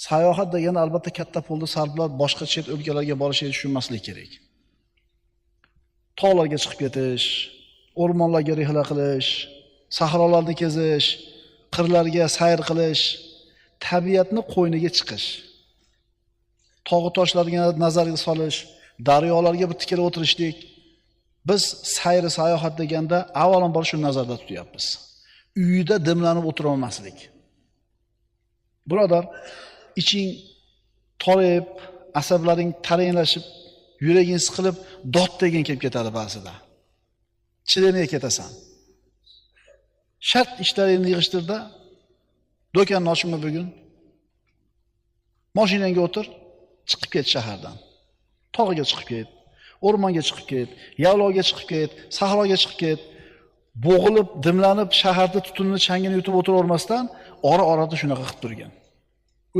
Sayohat degani albatta katta pulni sarflab boshqa chet o'lkalarga borishni tushunmaslik kerak. Tog'larga chiqib ketish, o'rmonlarga rihla qilish, sahrolarni kezish, qirlarga sayr qilish, tabiatni qo'yniga chiqish. Tog' toshlarga nazarga solish, daryolarga bir tikilib o'tirishlik. Biz sayri sayohat deganda avvalambor shu nazarda tutyapmiz. Uyida dimlanib o'tira olmaslik. Birodar, iching torayib, asablaring taranglashib, yuraging siqilib, dod degan kelib ketadi ba'zida. Chidamay ketasan. Shart ishlaringni yig'ishtirda, do'konni ochma bugun. Mashinangga o'tir, chiqib ket shahardan. Tog'iga chiqib ket, o'rmonga chiqib ket, yaylovga chiqib ket, sahroga chiqib ket. Bo'g'ilib, dimlanib, shaharda tutunni changini yutib o'tiravermasdan, ora-orada shunaqa qilib turgan.